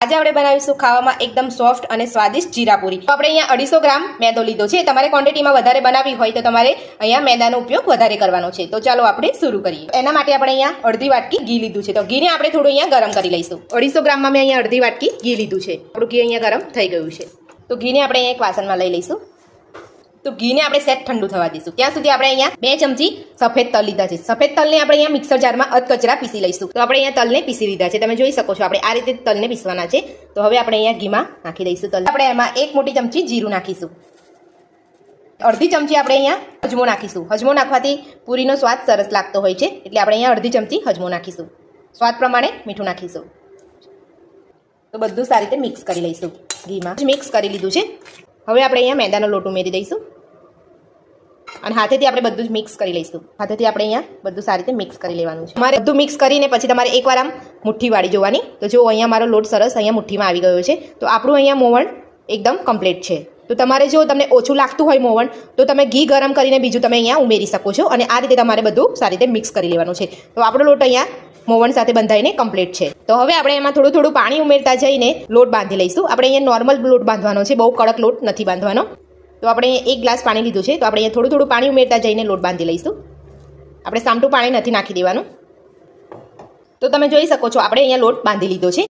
આજે આપણે બનાવીશું ખાવામાં એકદમ સોફ્ટ અને સ્વાદિષ્ટ જીરાપુરી। તો આપણે અહીંયા 250 ગ્રામ મેદો લીધો છે। તમારે ક્વોન્ટિટીમાં વધારે બનાવવી હોય તો તમારે અહીંયા મેદાનો ઉપયોગ વધારે કરવાનો છે। તો ચાલો આપણે શરૂ કરીએ। એના માટે આપણે અહીંયા અડધી વાટકી ઘી લીધું છે। તો ઘીને આપણે થોડું અહીંયા ગરમ કરી લઈશું। 250 ગ્રામમાં મેં અહીંયા અડધી વાટકી ઘી લીધું છે। આપણું ઘી અહીંયા ગરમ થઈ ગયું છે। તો ઘીને આપણે અહીંયા એક વાસણમાં લઈ લઈશું। તો ઘીને આપણે સેટ ઠંડુ થવા દઈશું। ત્યાં સુધી આપણે અહીંયા 2 ચમચી સફેદ તલ લીધા છે। સફેદ તલને આપણે અહીંયા મિક્સર જારમાં અધકચરા પીસી લઈશું। તો આપણે અહીંયા તલને પીસી લીધા છે। તમે જોઈ શકો છો આપણે આ રીતે તલને પીસવાના છે। તો હવે આપણે અહીંયા ઘીમાં નાખી દઈશું તલ। આપણે એમાં 1 મોટી ચમચી જીરું નાખીશું। અડધી ચમચી આપણે અહીંયા હજમો નાખીશું। હજમો નાખવાથી પૂરીનો સ્વાદ સરસ લાગતો હોય છે, એટલે આપણે અહીંયા અડધી ચમચી હજમો નાખીશું। સ્વાદ પ્રમાણે મીઠું નાખીશું। તો બધું સારી રીતે મિક્સ કરી લઈશું। ઘીમાં મિક્સ કરી લીધું છે। હવે આપણે અહીંયા મેદાનો લોટ ઉમેરી દઈશું અને હાથેથી આપણે બધું જ મિક્સ કરી લઈશું। હાથેથી આપણે અહીંયા બધું સારી રીતે મિક્સ કરી લેવાનું છે। તમારે બધું મિક્સ કરીને પછી તમારે એકવાર આમ મુઠ્ઠી વાળી જોવાની। તો જો અહીંયા મારો લોટ સરસ અહીંયા મુઠ્ઠીમાં આવી ગયો છે। તો આપણું અહીંયા મોવણ એકદમ કમ્પ્લીટ છે। તો તમારે જો તમને ઓછું લાગતું હોય મોવણ તો તમે ઘી ગરમ કરીને બીજું તમે અહીંયા ઉમેરી શકો છો અને આ રીતે તમારે બધું સારી રીતે મિક્સ કરી લેવાનું છે। તો આપણો લોટ અહીંયા મોવણ સાથે બંધાઈને કમ્પ્લીટ છે। તો હવે આપણે એમાં થોડું થોડું પાણી ઉમેરતા જઈને લોટ બાંધી લઈશું। આપણે અહીંયા નોર્મલ લોટ બાંધવાનો છે, બહુ કડક લોટ નથી બાંધવાનો। તો આપણે અહીંયા 1 ગ્લાસ પાણી લીધું છે। તો આપણે અહીંયા થોડું થોડું પાણી ઉમેરતા જઈને લોટ બાંધી લઈશું। આપણે સામટું પાણી નથી નાખી દેવાનું। તો તમે જોઈ શકો છો આપણે અહીંયા લોટ બાંધી લીધો છે।